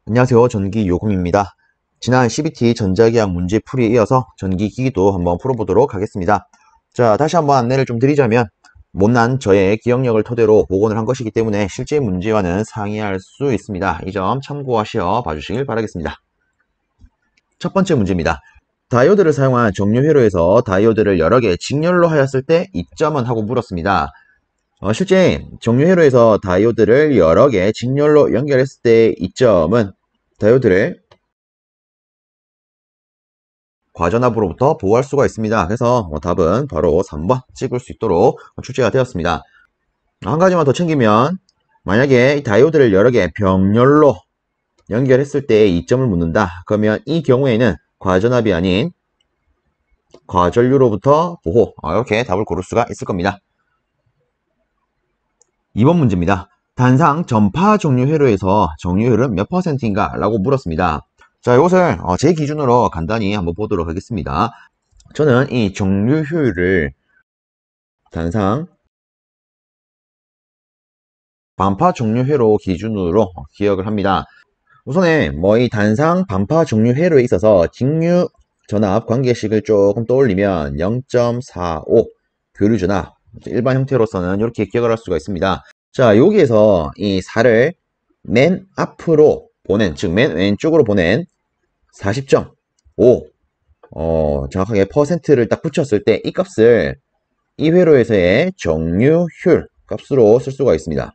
안녕하세요. 전기요금입니다. 지난 CBT 전자기학 문제 풀이에 이어서 전기기기도 한번 풀어보도록 하겠습니다. 자, 다시 한번 안내를 좀 드리자면 못난 저의 기억력을 토대로 복원을 한 것이기 때문에 실제 문제와는 상이할 수 있습니다. 이 점 참고하시어 봐주시길 바라겠습니다. 첫 번째 문제입니다. 다이오드를 사용한 정류회로에서 다이오드를 여러 개 직렬로 하였을 때 이점은 하고 물었습니다. 실제 정류회로에서 다이오드를 여러 개 직렬로 연결했을 때 이점은 다이오드를 과전압으로부터 보호할 수가 있습니다. 그래서 답은 바로 3번 찍을 수 있도록 출제가 되었습니다. 한 가지만 더 챙기면 만약에 다이오드를 여러 개 병렬로 연결했을 때 이점을 묻는다. 그러면 이 경우에는 과전압이 아닌 과전류로부터 보호, 이렇게 답을 고를 수가 있을 겁니다. 2번 문제입니다. 단상 전파 정류 회로에서 정류율은 몇 %인가? 라고 물었습니다. 자, 이것을 제 기준으로 간단히 한번 보도록 하겠습니다. 저는 이 정류 효율을 단상 반파 정류 회로 기준으로 기억을 합니다. 우선에 이 단상 반파 정류 회로에 있어서 직류 전압 관계식을 조금 떠올리면 0.45 교류 전압, 일반 형태로서는 이렇게 기억을 할 수가 있습니다. 자, 여기에서 이 4를 맨 앞으로 보낸, 즉 맨 왼쪽으로 보낸 40.5 정확하게 퍼센트를 딱 붙였을 때 이 값을 이 회로에서의 정류율 값으로 쓸 수가 있습니다.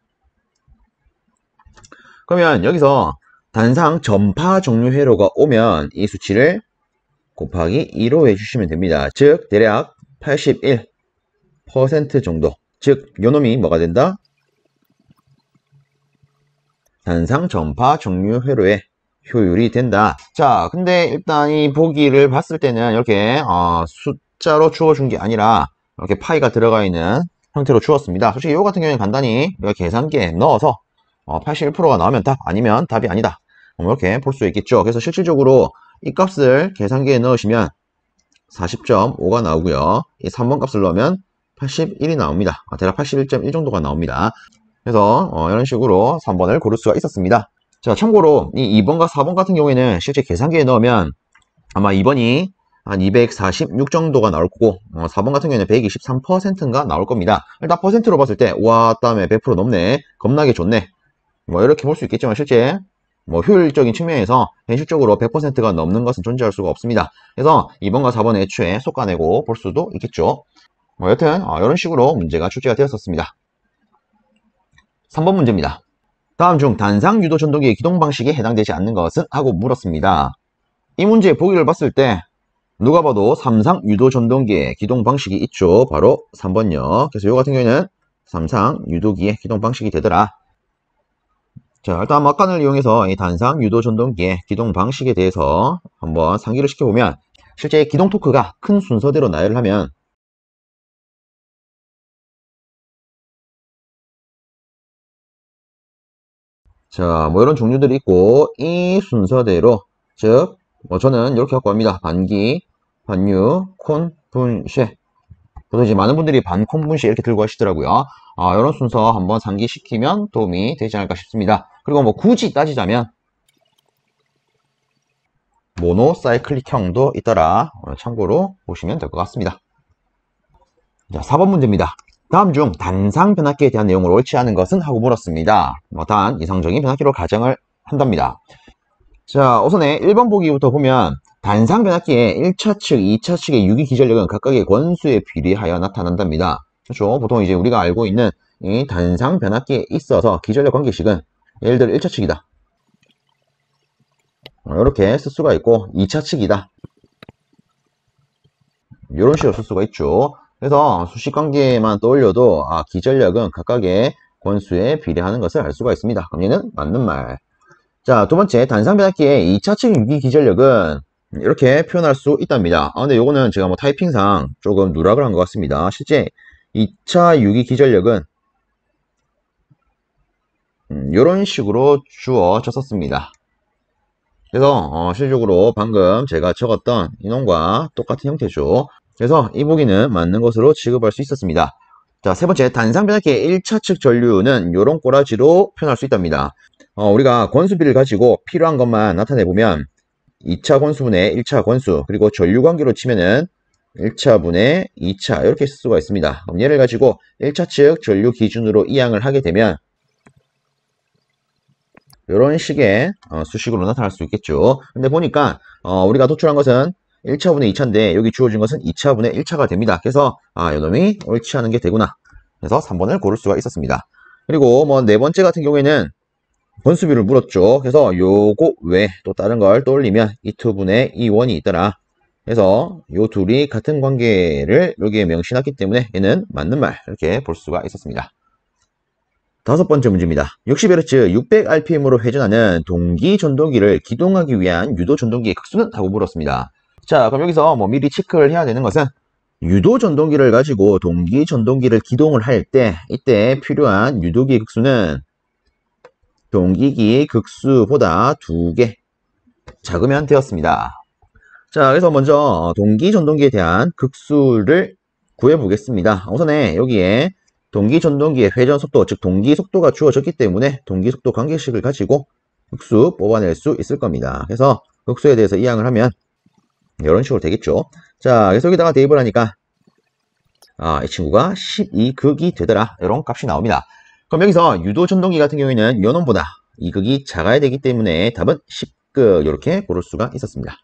그러면 여기서 단상 전파 정류 회로가 오면 이 수치를 곱하기 2로 해주시면 됩니다. 즉 대략 81% 정도, 즉 요놈이 뭐가 된다? 단상 전파 정류 회로의 효율이 된다. 자, 근데 일단 이 보기를 봤을 때는 이렇게 숫자로 주어준 게 아니라 이렇게 파이가 들어가 있는 형태로 주었습니다. 솔직히 이거 같은 경우에는 간단히 우리가 계산기에 넣어서 81%가 나오면 답, 아니면 답이 아니다, 이렇게 볼 수 있겠죠. 그래서 실질적으로 이 값을 계산기에 넣으시면 40.5가 나오고요. 이 3번 값을 넣으면 81이 나옵니다. 대략 81.1 정도가 나옵니다. 그래서 이런 식으로 3번을 고를 수가 있었습니다. 자, 참고로 이 2번과 4번 같은 경우에는 실제 계산기에 넣으면 아마 2번이 한 246 정도가 나올 거고 4번 같은 경우에는 123%인가 나올 겁니다. 일단 퍼센트로 봤을 때 와, 다음에 100% 넘네, 겁나게 좋네, 이렇게 볼 수 있겠지만 실제 효율적인 측면에서 현실적으로 100%가 넘는 것은 존재할 수가 없습니다. 그래서 2번과 4번은 애초에 솎아내고 볼 수도 있겠죠. 여튼 이런 식으로 문제가 출제가 되었었습니다. 3번 문제입니다. 다음 중 단상 유도 전동기의 기동 방식에 해당되지 않는 것은? 하고 물었습니다. 이 문제의 보기를 봤을 때 누가 봐도 삼상 유도 전동기의 기동 방식이 있죠. 바로 3번요. 그래서 이 같은 경우에는 삼상 유도기의 기동 방식이 되더라. 자, 일단 막간을 이용해서 이 단상 유도 전동기의 기동 방식에 대해서 한번 상기를 시켜보면 실제 기동 토크가 큰 순서대로 나열을 하면 자, 이런 종류들이 있고 이 순서대로, 즉 저는 이렇게 갖고 갑니다. 반기, 반유, 콘, 분쉐. 보통 이제 많은 분들이 반콘, 분쉐 이렇게 들고 하시더라고요. 이런 순서 한번 상기시키면 도움이 되지 않을까 싶습니다. 그리고 굳이 따지자면 모노사이클릭형도 있더라. 참고로 보시면 될 것 같습니다. 자, 4번 문제입니다. 다음 중 단상 변압기에 대한 내용을 옳지 않은 것은? 하고 물었습니다. 단 이상적인 변압기로 가정을 한답니다. 자, 우선에 1번 보기부터 보면 단상 변압기의 1차 측, 2차 측의 유기 기전력은 각각의 권수에 비례하여 나타난답니다. 그렇죠? 보통 이제 우리가 알고 있는 이 단상 변압기에 있어서 기전력 관계식은 예를 들어 1차 측이다, 이렇게 쓸 수가 있고 2차 측이다, 이런 식으로 쓸 수가 있죠. 그래서 수식관계만 떠올려도 기전력은 각각의 권수에 비례하는 것을 알 수가 있습니다. 그럼 얘는 맞는 말. 자, 두 번째, 단상 변압기의 2차측 유기 기전력은 이렇게 표현할 수 있답니다. 근데 요거는 제가 타이핑상 조금 누락을 한 것 같습니다. 실제 2차 유기 기전력은 이런 식으로 주어졌었습니다. 그래서 실질적으로 방금 제가 적었던 이놈과 똑같은 형태죠. 그래서 이 보기는 맞는 것으로 취급할 수 있었습니다. 자, 세 번째, 단상 변압기의 1차측 전류는 이런 꼬라지로 표현할 수 있답니다. 우리가 권수비를 가지고 필요한 것만 나타내보면 2차 권수분의 1차 권수, 그리고 전류관계로 치면은 1차분의 2차 이렇게 쓸 수가 있습니다. 그럼 얘를 가지고 1차 측 전류 기준으로 이항을 하게 되면 이런 식의 수식으로 나타날 수 있겠죠. 근데 보니까 우리가 도출한 것은 1차분의 2차인데 여기 주어진 것은 2차분의 1차가 됩니다. 그래서 이놈이 옳지 않은 게 되구나. 그래서 3번을 고를 수가 있었습니다. 그리고 뭐 네 번째 같은 경우에는 권수비를 물었죠. 그래서 요거 외에 또 다른 걸 떠올리면 2투분의 2원이 있더라. 그래서 요 둘이 같은 관계를 여기에 명시했기 때문에 얘는 맞는 말 이렇게 볼 수가 있었습니다. 다섯 번째 문제입니다. 60Hz 600rpm으로 회전하는 동기 전동기를 기동하기 위한 유도 전동기의 극수는? 하고 물었습니다. 자, 그럼 여기서 뭐 미리 체크를 해야 되는 것은 유도 전동기를 가지고 동기 전동기를 기동을 할 때 이때 필요한 유도기의 극수는 동기기의 극수보다 2개 작으면 되었습니다. 자, 그래서 먼저 동기 전동기에 대한 극수를 구해 보겠습니다. 우선에 여기에 동기 전동기의 회전 속도, 즉 동기 속도가 주어졌기 때문에 동기 속도 관계식을 가지고 극수 뽑아낼 수 있을 겁니다. 그래서 극수에 대해서 이항을 하면 이런 식으로 되겠죠. 자, 그래서 여기다가 대입을 하니까 이 친구가 12극이 되더라. 이런 값이 나옵니다. 그럼 여기서 유도 전동기 같은 경우에는 요놈보다 이 극이 작아야 되기 때문에 답은 10극 이렇게 고를 수가 있었습니다.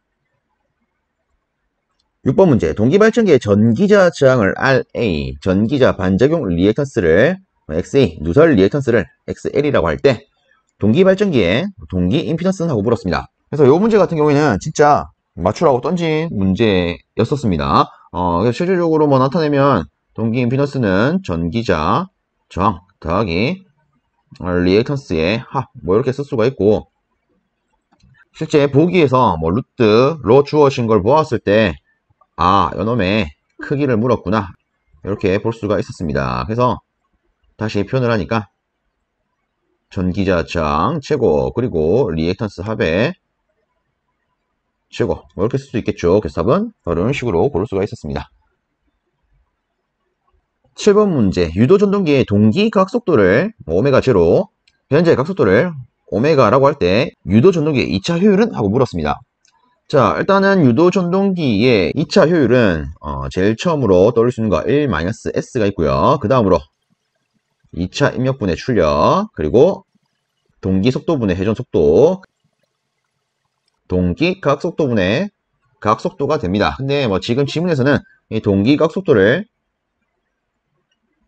6번 문제. 동기발전기의 전기자 저항을 RA, 전기자 반작용 리액턴스를 XA, 누설 리액턴스를 XL이라고 할 때 동기발전기의 동기 임피던스는? 하고 물었습니다. 그래서 이 문제 같은 경우에는 진짜 맞추라고 던진 문제였었습니다. 그래서 실질적으로 뭐 나타내면 동기 임피던스는 전기자 저항 더하기 리액턴스의 합, 뭐 이렇게 쓸 수가 있고, 실제 보기에서 뭐 루트로 주어진 걸 보았을 때 요놈의 크기를 물었구나 이렇게 볼 수가 있었습니다. 그래서 다시 표현을 하니까 전기자 저항 최고, 그리고 리액턴스 합의 최고, 뭐 이렇게 쓸 수 있겠죠. 그래서 답은 이런 식으로 고를 수가 있었습니다. 7번 문제. 유도 전동기의 동기 각속도를 오메가 제로, 현재 각속도를 오메가라고 할 때 유도 전동기의 2차 효율은? 하고 물었습니다. 자, 일단은 유도 전동기의 2차 효율은 제일 처음으로 떠올릴 수 있는 거 1-S가 있고요. 그 다음으로 2차 입력분의 출력, 그리고 동기 속도분의 회전 속도, 동기 각속도분의 각속도가 됩니다. 근데 뭐 지금 지문에서는 이 동기 각속도를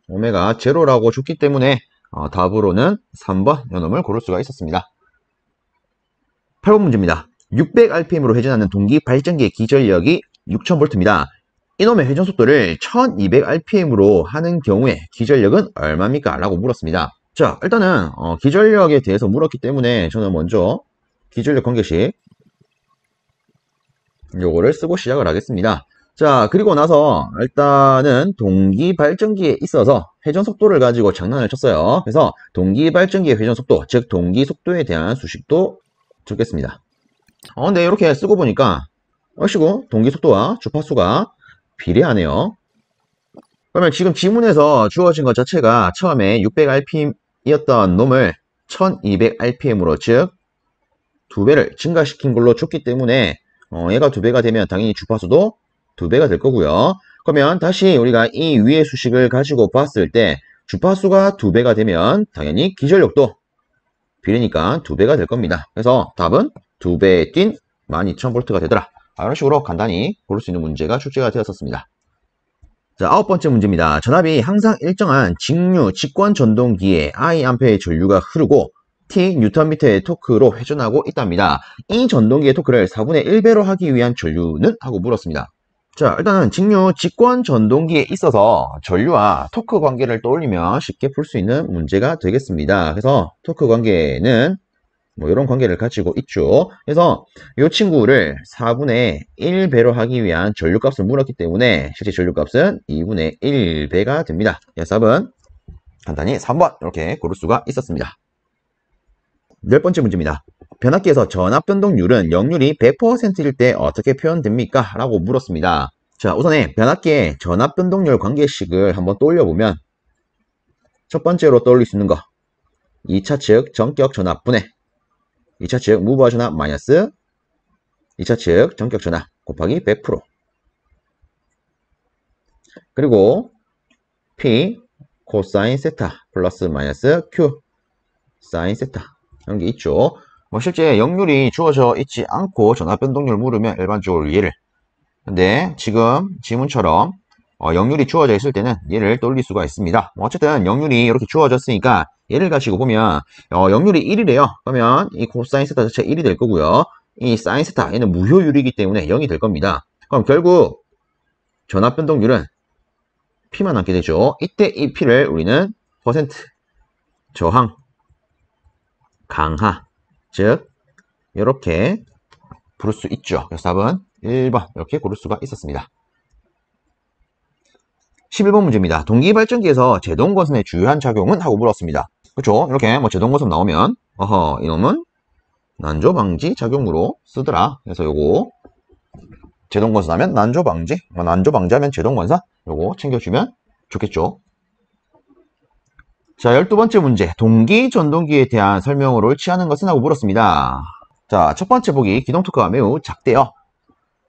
오메가 제로라고 줬기 때문에 답으로는 3번 요놈을 고를 수가 있었습니다. 8번 문제입니다. 600rpm으로 회전하는 동기 발전기의 기전력이 6000V입니다. 이놈의 회전 속도를 1200rpm으로 하는 경우에 기전력은 얼마입니까? 라고 물었습니다. 자, 일단은 기전력에 대해서 물었기 때문에 저는 먼저 기전력 관계식 요거를 쓰고 시작을 하겠습니다. 자, 그리고 나서 일단은 동기 발전기에 있어서 회전 속도를 가지고 장난을 쳤어요. 그래서 동기 발전기의 회전 속도, 즉 동기 속도에 대한 수식도 적겠습니다. 근데 이렇게 쓰고 보니까 얼씨구 동기 속도와 주파수가 비례하네요. 그러면 지금 지문에서 주어진 것 자체가 처음에 600rpm이었던 놈을 1200rpm으로, 즉 2배를 증가시킨 걸로 줬기 때문에 얘가 2배가 되면 당연히 주파수도 2배가 될 거고요. 그러면 다시 우리가 이 위의 수식을 가지고 봤을 때 주파수가 2배가 되면 당연히 기전력도 비례니까 2배가 될 겁니다. 그래서 답은 2배 뛴 12000V가 되더라. 이런 식으로 간단히 고를 수 있는 문제가 출제가 되었었습니다. 자, 9번째 문제입니다. 전압이 항상 일정한 직류 직관 전동기에 Iampe의 전류가 흐르고 T 뉴턴미터의 토크로 회전하고 있답니다. 이 전동기의 토크를 4분의 1배로 하기 위한 전류는? 하고 물었습니다. 자, 일단은 직류 직관 전동기에 있어서 전류와 토크 관계를 떠올리면 쉽게 풀 수 있는 문제가 되겠습니다. 그래서 토크 관계는 뭐 이런 관계를 가지고 있죠. 그래서 이 친구를 4분의 1배로 하기 위한 전류값을 물었기 때문에 실제 전류값은 2분의 1배가 됩니다. 그래서 답은 간단히 3번 이렇게 고를 수가 있었습니다. 10번째 문제입니다. 변압기에서 전압 변동률은 역률이 100%일 때 어떻게 표현됩니까? 라고 물었습니다. 자, 우선에 변압기의 전압 변동률 관계식을 한번 떠올려보면 첫 번째로 떠올릴 수 있는 거 2차 측 전격 전압분해 2차 측 무브와 전압 마이너스 2차 측 전격 전압 곱하기 100%. 그리고 P 코사인 세타 플러스 마이너스 Q 사인 세타 이런 게 있죠. 뭐 실제 역률이 주어져 있지 않고 전압 변동률을 물으면 일반적으로 얘를, 근데 지금 지문처럼 역률이 주어져 있을 때는 얘를 떠올릴 수가 있습니다. 어쨌든 역률이 이렇게 주어졌으니까 얘를 가지고 보면 역률이 1이래요. 그러면 이 코사인 세타 자체 1이 될 거고요. 이 사인 세타 얘는 무효율이기 때문에 0이 될 겁니다. 그럼 결국 전압 변동률은 P만 남게 되죠. 이때 이 P를 우리는 퍼센트 저항 강하, 즉 이렇게 부를 수 있죠. 그래서 답은 1번 이렇게 고를 수가 있었습니다. 11번 문제입니다. 동기발전기에서 제동건선의 주요한 작용은? 하고 물었습니다. 그렇죠? 이렇게 뭐 제동건선 나오면 이놈은 난조방지 작용으로 쓰더라. 그래서 요거 제동건선 하면 난조방지, 난조방지 하면 제동건선, 요거 챙겨주면 좋겠죠. 자, 12번째 문제. 동기 전동기에 대한 설명으로 취하는 것은? 하고 물었습니다. 자, 첫 번째 보기 기동 토크가 매우 작대요.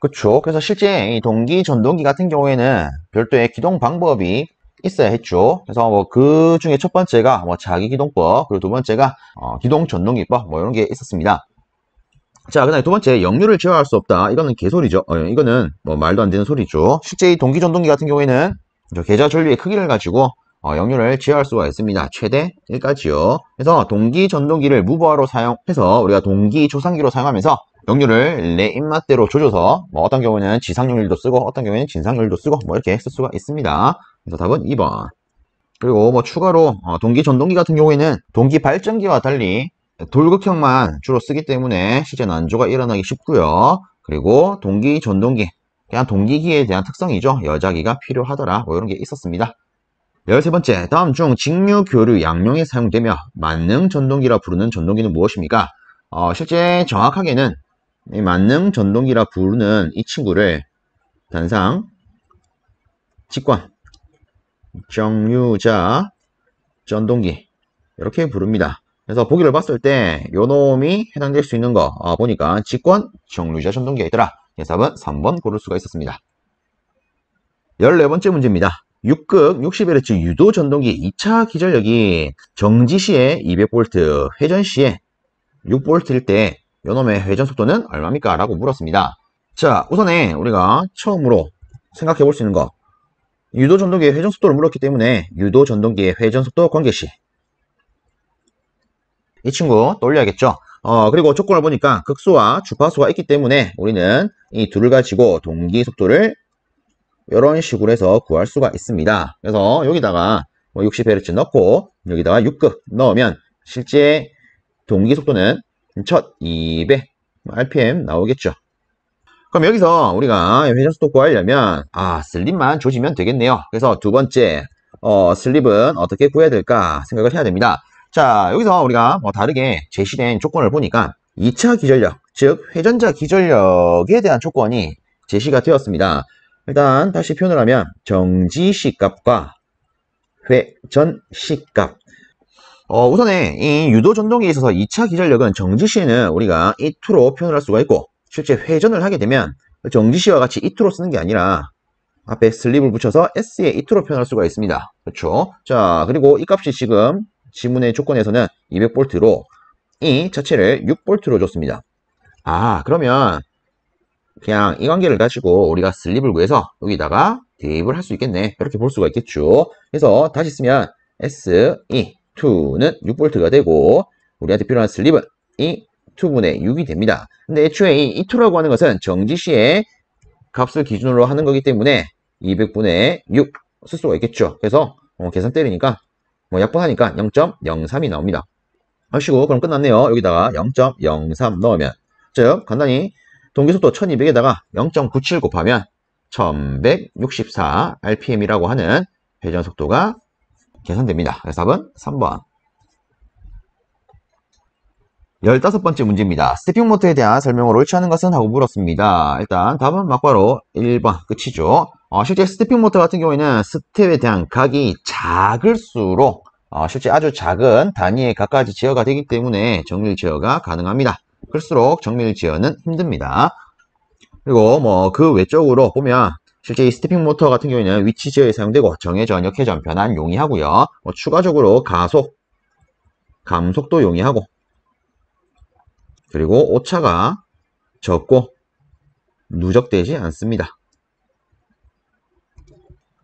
그쵸. 그래서 실제 이 동기 전동기 같은 경우에는 별도의 기동 방법이 있어야 했죠. 그래서 뭐 그 중에 첫 번째가 뭐 자기 기동법, 그리고 두 번째가 기동 전동기법 뭐 이런 게 있었습니다. 자, 그 다음에 두 번째, 역률을 제어할 수 없다. 이거는 개소리죠. 이거는 뭐 말도 안 되는 소리죠. 실제 이 동기 전동기 같은 경우에는 계좌 전류의 크기를 가지고 역률을 제어할 수가 있습니다. 최대 1까지요. 그래서 동기 전동기를 무버로 사용해서 우리가 동기 조상기로 사용하면서 역률을 내 입맛대로 조져서 뭐 어떤 경우에는 지상역률도 쓰고 어떤 경우에는 진상역률도 쓰고 뭐 이렇게 쓸 수가 있습니다. 그래서 답은 2번. 그리고 뭐 추가로 동기 전동기 같은 경우에는 동기 발전기와 달리 돌극형만 주로 쓰기 때문에 실제 난조가 일어나기 쉽고요. 그리고 동기 전동기, 그냥 동기기에 대한 특성이죠. 여자기가 필요하더라. 뭐 이런 게 있었습니다. 13번째, 다음 중 직류, 교류, 양용에 사용되며 만능 전동기라 부르는 전동기는 무엇입니까? 실제 정확하게는 이 만능 전동기라 부르는 이 친구를 단상, 직관, 정류자, 전동기 이렇게 부릅니다. 그래서 보기를 봤을 때 요놈이 해당될 수 있는 거 보니까 직관, 정류자, 전동기가 있더라. 그래서 답은 3번 고를 수가 있었습니다. 14번째 문제입니다. 6극 60Hz 유도 전동기 2차 기전력이 정지 시에 200V, 회전 시에 6V일 때 요놈의 회전 속도는 얼마입니까? 라고 물었습니다. 자, 우선에 우리가 처음으로 생각해 볼 수 있는 거, 유도 전동기의 회전 속도를 물었기 때문에 유도 전동기의 회전 속도 관계시 이 친구 떠올려야겠죠. 그리고 조건을 보니까 극소와 주파수가 있기 때문에 우리는 이 둘을 가지고 동기 속도를 이런 식으로 해서 구할 수가 있습니다. 그래서 여기다가 60Hz 넣고 여기다가 6극 넣으면 실제 동기 속도는 첫 200 RPM 나오겠죠. 그럼 여기서 우리가 회전 속도 구하려면 슬립만 조지면 되겠네요. 그래서 두 번째 슬립은 어떻게 구해야 될까 생각을 해야 됩니다. 자, 여기서 우리가 다르게 제시된 조건을 보니까 2차 기전력, 즉 회전자 기전력에 대한 조건이 제시가 되었습니다. 일단 다시 표현을 하면 정지시 값과 회전시 값. 우선에 이 유도 전동기에 있어서 2차 기전력은 정지시에는 우리가 E2로 표현을 할 수가 있고, 실제 회전을 하게 되면 정지시와 같이 E2로 쓰는 게 아니라 앞에 슬립을 붙여서 S에 E2로 표현할 수가 있습니다. 그렇죠? 자, 그리고 이 값이 지금 지문의 조건에서는 200V로 이 자체를 6V로 줬습니다. 그러면 그냥 이 관계를 가지고 우리가 슬립을 구해서 여기다가 대입을 할 수 있겠네. 이렇게 볼 수가 있겠죠. 그래서 다시 쓰면 SE2는 6V가 되고 우리한테 필요한 슬립은 이 2분의 6이 됩니다. 근데 애초에 이 2라고 하는 것은 정지시의 값을 기준으로 하는 거기 때문에 200분의 6 쓸 수가 있겠죠. 그래서 계산 때리니까 약분하니까 0.03이 나옵니다. 하시고 그럼 끝났네요. 여기다가 0.03 넣으면, 즉 간단히 동기속도 1200에다가 0.97 곱하면 1164 RPM이라고 하는 회전속도가 계산됩니다. 그래서 답은 3번. 15번째 문제입니다. 스태핑 모터에 대한 설명으로 취하는 것은? 하고 물었습니다. 일단 답은 막바로 1번 끝이죠. 실제 스태핑 모터 같은 경우에는 스텝에 대한 각이 작을수록 실제 아주 작은 단위의 갖가지 제어가 되기 때문에 정밀 제어가 가능합니다. 클수록 정밀 제어는 힘듭니다. 그리고 뭐 그 외적으로 보면 실제 이 스티핑 모터 같은 경우에는 위치 제어에 사용되고 정회전, 역회전, 변환 용이하고요. 뭐 추가적으로 가속, 감속도 용이하고, 그리고 오차가 적고 누적되지 않습니다.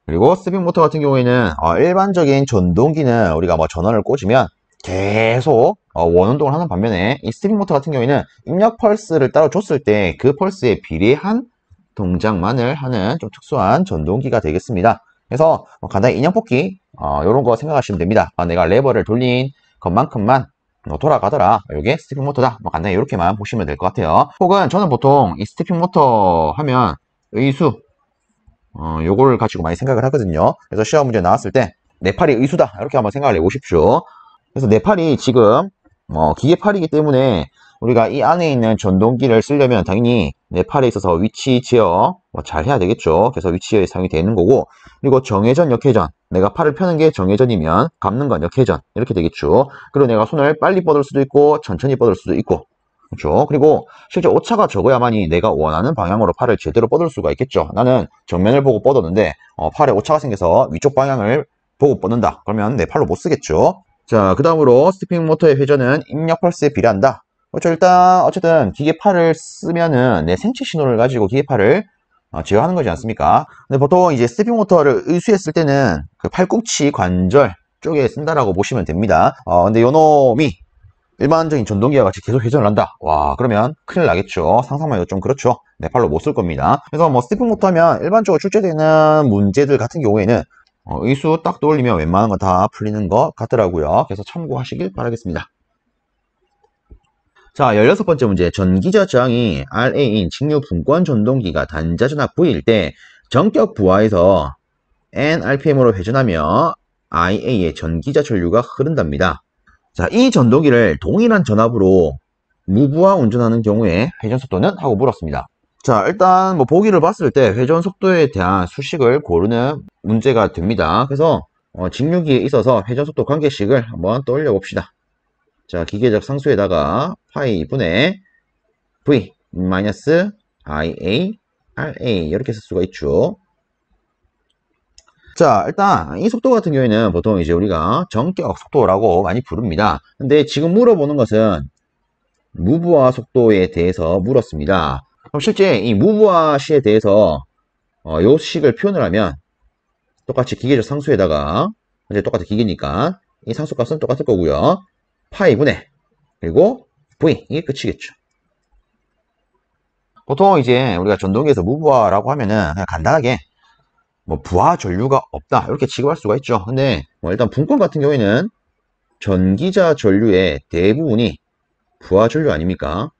그리고 스피드 모터 같은 경우에는 일반적인 전동기는 우리가 뭐 전원을 꽂으면 계속 원운동을 하는 반면에 이 스피드 모터 같은 경우에는 입력 펄스를 따로 줬을 때 그 펄스에 비례한 동작만을 하는 좀 특수한 전동기가 되겠습니다. 그래서 간단히 인형 뽑기 이런 거 생각하시면 됩니다. 내가 레버를 돌린 것만큼만 돌아가더라. 이게 스티핑 모터다. 간단히 이렇게만 보시면 될 것 같아요. 혹은 저는 보통 이 스티핑 모터 하면 의수 요거를 가지고 많이 생각을 하거든요. 그래서 시험 문제 나왔을 때 내 팔이 의수다 이렇게 한번 생각을 해보십시오. 그래서 내 팔이 지금 기계팔이기 때문에 우리가 이 안에 있는 전동기를 쓰려면 당연히 내 팔에 있어서 위치 제어 잘 해야 되겠죠. 그래서 위치 제어에 사용이 되는 거고, 그리고 정회전, 역회전, 내가 팔을 펴는 게 정회전이면 감는 건 역회전 이렇게 되겠죠. 그리고 내가 손을 빨리 뻗을 수도 있고 천천히 뻗을 수도 있고, 그렇죠. 그리고 실제 오차가 적어야만이 내가 원하는 방향으로 팔을 제대로 뻗을 수가 있겠죠. 나는 정면을 보고 뻗었는데 팔에 오차가 생겨서 위쪽 방향을 보고 뻗는다. 그러면 내 팔로 못 쓰겠죠. 자, 그 다음으로 스티핑 모터의 회전은 입력 펄스에 비례한다. 그렇죠. 일단 어쨌든 기계팔을 쓰면은 내 생체 신호를 가지고 기계팔을 제어하는 거지 않습니까? 근데 보통 이제 스티핑 모터를 의수했을 때는 그 팔꿈치 관절 쪽에 쓴다라고 보시면 됩니다. 근데 요 놈이 일반적인 전동기와 같이 계속 회전을 한다. 와, 그러면 큰일 나겠죠. 상상만 해도 좀 그렇죠. 내 팔로 못 쓸 겁니다. 그래서 뭐 스티핑 모터 하면 일반적으로 출제되는 문제들 같은 경우에는 의수 딱 떠올리면 웬만한 거 다 풀리는 것 같더라고요. 그래서 참고하시길 바라겠습니다. 자, 16번째 문제. 전기저 저항이 RA인 직류 분권 전동기가 단자 전압 V일 때 전격 부하에서 NRPM으로 회전하며 IA의 전기자 전류가 흐른답니다. 자, 이 전동기를 동일한 전압으로 무부하 운전하는 경우에 회전 속도는? 하고 물었습니다. 자, 일단 뭐 보기를 봤을 때 회전 속도에 대한 수식을 고르는 문제가 됩니다. 그래서 직류기에 있어서 회전 속도 관계식을 한번 떠올려 봅시다. 자, 기계적 상수에다가 파이 분의 V 마이너스 IA RA 이렇게 쓸 수가 있죠. 자, 일단 이 속도 같은 경우에는 보통 이제 우리가 전격 속도라고 많이 부릅니다. 근데 지금 물어보는 것은 무부하 속도에 대해서 물었습니다. 그럼 실제 이 무부하 시에 대해서 요 식을 표현을 하면 똑같이 기계적 상수에다가 이제 똑같은 기계니까 이 상수값은 똑같을 거고요. 파이 분의 그리고 V 이게 끝이겠죠. 보통 이제 우리가 전동기에서 무부하라고 하면은 그냥 간단하게 뭐 부하 전류가 없다 이렇게 취급할 수가 있죠. 근데 뭐 일단 분권 같은 경우에는 전기자 전류의 대부분이 부하 전류 아닙니까?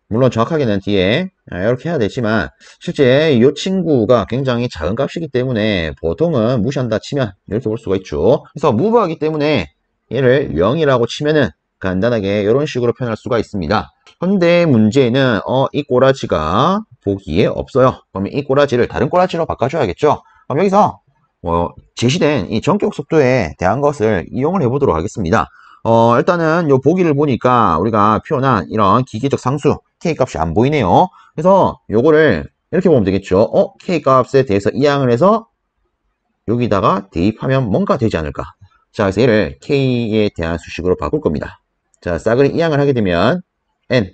물론 정확하게는 뒤에 이렇게 해야 되지만 실제 이 친구가 굉장히 작은 값이기 때문에 보통은 무시한다 치면 이렇게 볼 수가 있죠. 그래서 무부하기 때문에 얘를 0이라고 치면은 간단하게 이런 식으로 표현할 수가 있습니다. 근데 문제는 이 꼬라지가 보기에 없어요. 그러면 이 꼬라지를 다른 꼬라지로 바꿔줘야겠죠. 그럼 여기서 제시된 이 전격 속도에 대한 것을 이용을 해보도록 하겠습니다. 일단은 요 보기를 보니까 우리가 표현한 이런 기계적 상수 K값이 안 보이네요. 그래서 요거를 이렇게 보면 되겠죠. K값에 대해서 이항을 해서 여기다가 대입하면 뭔가 되지 않을까. 자, 그래서 얘를 K에 대한 수식으로 바꿀 겁니다. 자, 싹을 이항을 하게 되면 N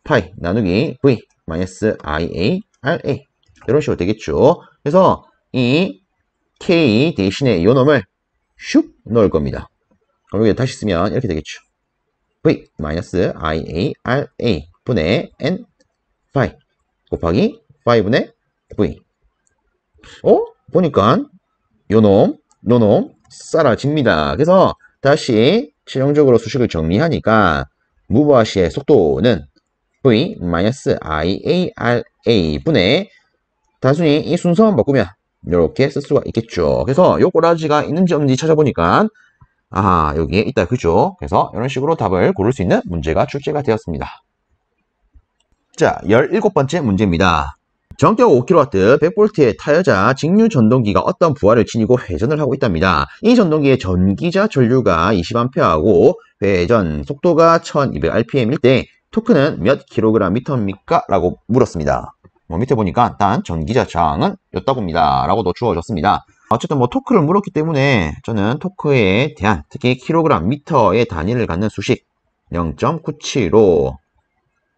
파이 나누기 V 마이너스 IA RA 이런 식으로 되겠죠. 그래서 이 K 대신에 요 놈을 슉 넣을 겁니다. 그럼 여기 다시 쓰면 이렇게 되겠죠. V 마이너스 IA RA 분의 N 파이 곱하기 파이 분의 V. 보니까 요놈 사라집니다. 그래서 다시 최종적으로 수식을 정리하니까 무부하 시의 속도는 V 마이너스 IARA 분의 단순히 이 순서만 바꾸면 이렇게 쓸 수가 있겠죠. 그래서 요 꼬라지가 있는지 없는지 찾아보니까 여기에 있다 그죠? 그래서 이런 식으로 답을 고를 수 있는 문제가 출제가 되었습니다. 자, 17번째 문제입니다. 전격 5kW 100V의 타여자 직류 전동기가 어떤 부하를 지니고 회전을 하고 있답니다. 이 전동기의 전기자 전류가 20A하고 회전 속도가 1200rpm일 때 토크는 몇 kgm입니까? 라고 물었습니다. 밑에 보니까 단 전기자 장은 였다고입니다. 라고도 주어졌습니다. 어쨌든 토크를 물었기 때문에 저는 토크에 대한 특히 kgm의 단위를 갖는 수식 0.975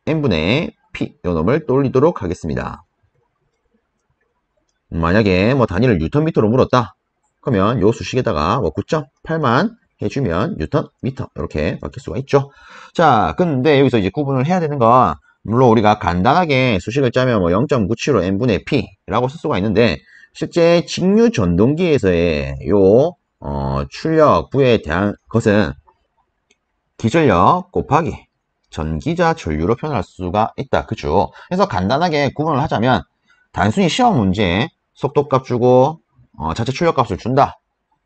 n분의 p 요 놈을 돌리도록 하겠습니다. 만약에 단위를 뉴턴미터로 물었다. 그러면 요 수식에다가 9.8만 해주면 뉴턴미터 이렇게 바뀔 수가 있죠. 자, 근데 여기서 이제 구분을 해야 되는 건 물론 우리가 간단하게 수식을 짜면 0.975 n분의 p라고 쓸 수가 있는데 실제 직류 전동기에서의 요 출력부에 대한 것은 기전력 곱하기 전기자 전류로 표현할 수가 있다. 그죠? 그래서 간단하게 구분을 하자면 단순히 시험 문제에 속도값 주고 자체 출력값을 준다.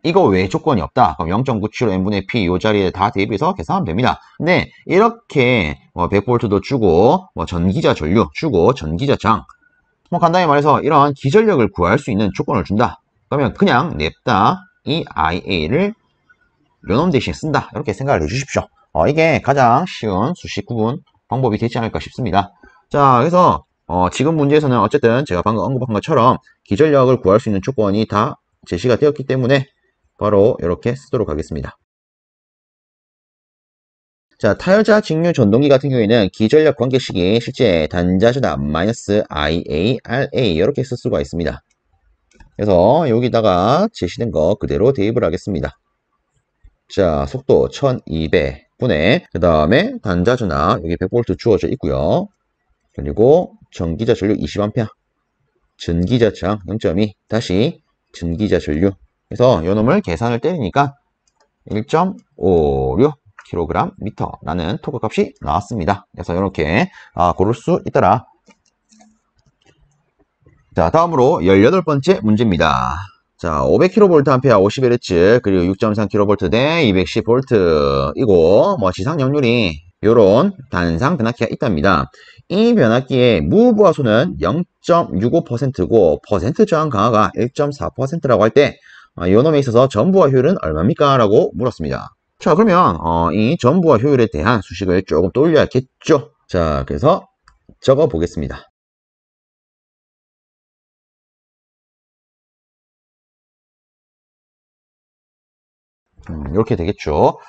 이거 외에 조건이 없다. 그럼 0.975 n분의 p 이 자리에 다 대입해서 계산하면 됩니다. 근데 이렇게 100V도 주고 전기자 전류 주고 전기자 장 간단히 말해서 이런 기전력을 구할 수 있는 조건을 준다. 그러면 그냥 냅다 이 IA를 요놈 대신 쓴다. 이렇게 생각을 해주십시오. 이게 가장 쉬운 수식 구분 방법이 되지 않을까 싶습니다. 자, 그래서 지금 문제에서는 어쨌든 제가 방금 언급한 것처럼 기전력을 구할 수 있는 조건이 다 제시가 되었기 때문에 바로 이렇게 쓰도록 하겠습니다. 자, 타여자 직류 전동기 같은 경우에는 기전력 관계식이 실제 단자주다 마이너스 IA, RA 이렇게 쓸 수가 있습니다. 그래서 여기다가 제시된 거 그대로 대입을 하겠습니다. 자, 속도 1200분의 그 다음에 단자주나 여기 100V 주어져 있고요. 그리고 전기자 전류 20A, 전기자 장 0.2 다시 전기자 전류. 그래서 요 놈을 계산을 때리니까 1.56 kgm라는 토크 값이 나왔습니다. 그래서 이렇게 고를 수 있더라. 자, 다음으로 18번째 문제입니다. 자, 500kV A 51Hz 그리고 6.3kV 대 210V 이고 지상 역률이 요런 단상 변압기가 있답니다. 이 변압기의 무부하소는 0.65%고 퍼센트 저항 강화가 1.4%라고 할 때 이 놈에 있어서 전부하 효율은 얼마입니까? 라고 물었습니다. 자, 그러면 이 전부하 효율에 대한 수식을 조금 떠올려야겠죠. 자, 그래서 적어 보겠습니다. 이렇게 되겠죠.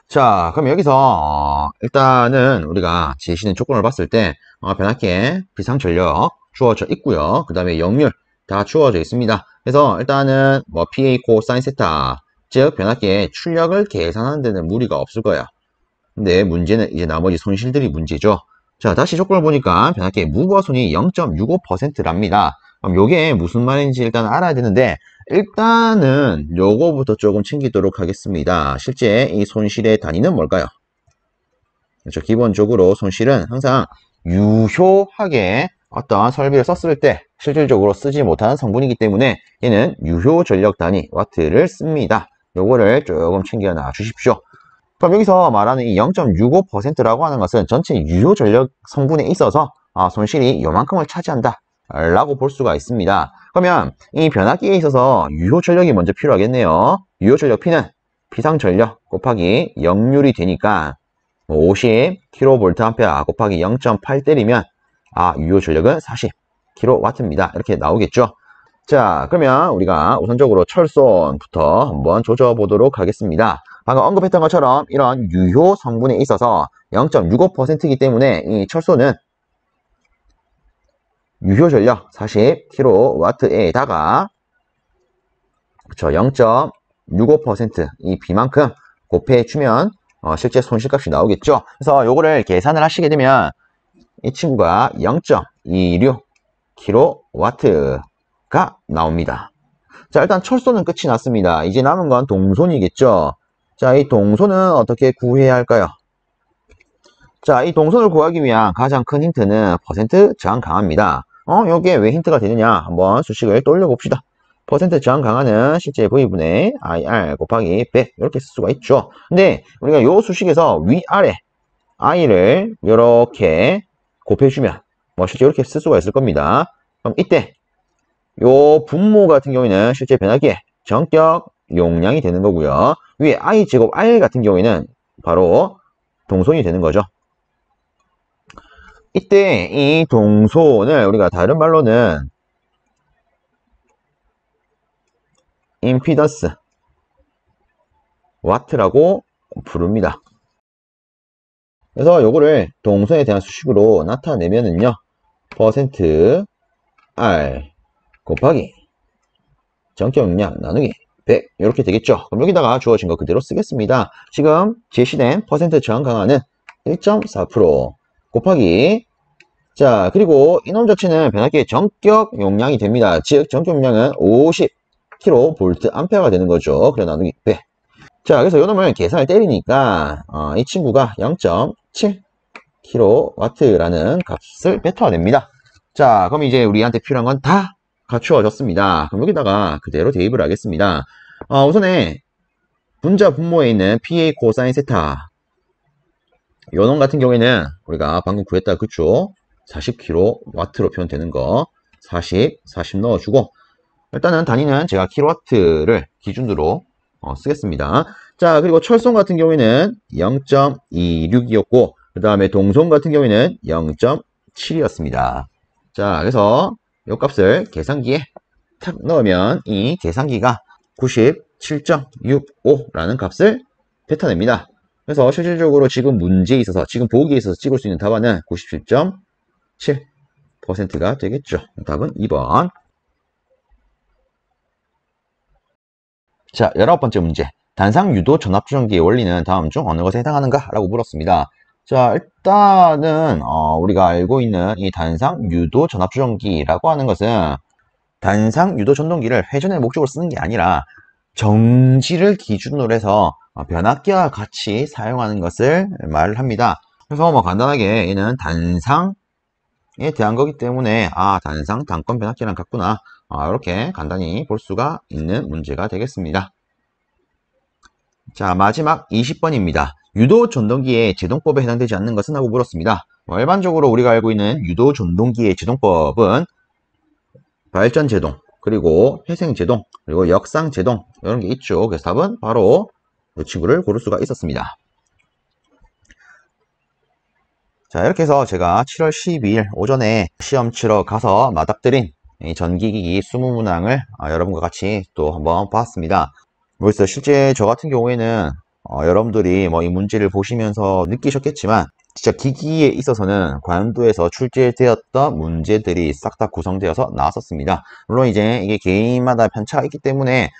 자, 그럼 여기서 일단은 우리가 제시된 조건을 봤을 때 변압기에 비상전력 주어져 있고요. 그 다음에 역률 다 주어져 있습니다. 그래서 일단은 PA 코사인 세타 즉 변압기의 출력을 계산하는 데는 무리가 없을 거야. 근데 문제는 이제 나머지 손실들이 문제죠. 자, 다시 조건을 보니까 변압기의 무부하손이 0.65%랍니다. 그럼 요게 무슨 말인지 일단 알아야 되는데 일단은 요거부터 조금 챙기도록 하겠습니다. 실제 이 손실의 단위는 뭘까요? 그렇죠. 기본적으로 손실은 항상 유효하게 어떤 설비를 썼을 때 실질적으로 쓰지 못하는 성분이기 때문에 얘는 유효 전력 단위 와트를 씁니다. 요거를 조금 챙겨놔 주십시오. 그럼 여기서 말하는 이 0.65%라고 하는 것은 전체 유효 전력 성분에 있어서 손실이 요만큼을 차지한다 라고 볼 수가 있습니다. 그러면 이 변압기에 있어서 유효 전력이 먼저 필요하겠네요. 유효 전력 P는 비상 전력 곱하기 역률이 되니까 50kVA 곱하기 0.8 때리면 유효 전력은 40kW입니다. 이렇게 나오겠죠. 자, 그러면 우리가 우선적으로 철손부터 한번 조져 보도록 하겠습니다. 방금 언급했던 것처럼 이런 유효 성분에 있어서 0.65%이기 때문에 이 철손은 유효 전력 40kW에다가 0.65% 이 B만큼 곱해주면 실제 손실값이 나오겠죠. 그래서 요거를 계산을 하시게 되면 이 친구가 0.26kW가 나옵니다. 자, 일단 철손은 끝이 났습니다. 이제 남은 건 동손이겠죠. 자, 이 동손은 어떻게 구해야 할까요? 자, 이 동손을 구하기 위한 가장 큰 힌트는 퍼센트 저항 강화입니다. 요게 왜 힌트가 되느냐? 한번 수식을 떠올려 봅시다. 퍼센트 저항 강화는 실제 V분의 IR 곱하기 100 이렇게 쓸 수가 있죠. 근데 우리가 요 수식에서 위아래 I를 이렇게 곱해주면 실제 이렇게 쓸 수가 있을 겁니다. 그럼 이때 요 분모 같은 경우에는 실제 변화기의 전격 용량이 되는 거고요. 위에 i제곱 r 같은 경우에는 바로 동손이 되는 거죠. 이때 이 동손을 우리가 다른 말로는 임피던스 와트라고 부릅니다. 그래서 요거를 동선에 대한 수식으로 나타내면은요, 퍼센트 R 곱하기 전격 용량 나누기 100 이렇게 되겠죠. 그럼 여기다가 주어진 거 그대로 쓰겠습니다. 지금 제시된 퍼센트 저항 강화는 1.4% 곱하기, 자, 그리고 이놈 자체는 변압기의 전격 용량이 됩니다. 즉 전격 용량은 50kVA 되는 거죠. 그래 나누기 100. 자, 그래서 이놈을 계산을 때리니까 이 친구가 0.7kW라는 값을 뱉어냅니다. 자, 그럼 이제 우리한테 필요한 건 다 갖추어졌습니다. 그럼 여기다가 그대로 대입을 하겠습니다. 우선에 분자 분모에 있는 PA 코사인 세타, 요놈 같은 경우에는 우리가 방금 구했다 그쵸? 40kW로 표현되는 거 40 넣어주고, 일단은 단위는 제가 킬로와트를 기준으로 쓰겠습니다. 자, 그리고 철송 같은 경우에는 0.26이었고, 그 다음에 동송 같은 경우에는 0.7이었습니다. 자, 그래서 이 값을 계산기에 탁 넣으면 이 계산기가 97.65라는 값을 뱉어냅니다. 그래서 실질적으로 지금 문제에 있어서, 지금 보기에 있어서 찍을 수 있는 답안은 97.7%가 되겠죠. 답은 2번. 자, 19번째 문제. 단상 유도 전압조정기의 원리는 다음 중 어느 것에 해당하는가? 라고 물었습니다. 자, 일단은 우리가 알고 있는 이 단상 유도 전압조정기라고 하는 것은 단상 유도 전동기를 회전의 목적으로 쓰는 게 아니라 정지를 기준으로 해서 변압기와 같이 사용하는 것을 말을 합니다. 그래서 뭐 간단하게 얘는 단상에 대한 거기 때문에 단상 단권 변압기랑 같구나, 이렇게 간단히 볼 수가 있는 문제가 되겠습니다. 자, 마지막 20번입니다. 유도 전동기의 제동법에 해당되지 않는 것은? 하고 물었습니다. 일반적으로 우리가 알고 있는 유도 전동기의 제동법은 발전 제동, 그리고 회생 제동, 그리고 역상 제동, 이런 게 있죠. 그래서 답은 바로 이 친구를 고를 수가 있었습니다. 자, 이렇게 해서 제가 7월 12일 오전에 시험 치러 가서 맞닥뜨린 이 전기기기 20문항을 여러분과 같이 또 한번 봤습니다. 그래서 실제 저 같은 경우에는 여러분들이 뭐 이 문제를 보시면서 느끼셨겠지만, 진짜 기기에 있어서는 관도에서 출제되었던 문제들이 싹 다 구성되어서 나왔었습니다. 물론 이제 이게 개인마다 편차가 있기 때문에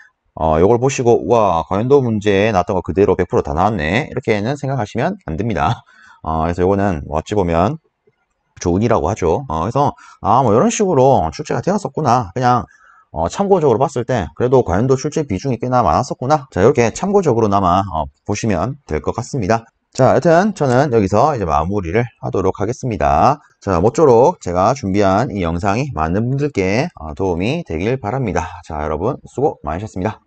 이걸 보시고 우와, 관도 문제에 나왔던 거 그대로 100% 다 나왔네, 이렇게는 생각하시면 안 됩니다. 그래서 이거는 어찌 보면 조은이라고 하죠. 그래서 뭐 이런 식으로 출제가 되었었구나, 그냥 참고적으로 봤을 때 그래도 관도 출제 비중이 꽤나 많았었구나, 자, 이렇게 참고적으로나마 보시면 될 것 같습니다. 자, 여튼 저는 여기서 이제 마무리를 하도록 하겠습니다. 자, 모쪼록 제가 준비한 이 영상이 많은 분들께 도움이 되길 바랍니다. 자, 여러분 수고 많으셨습니다.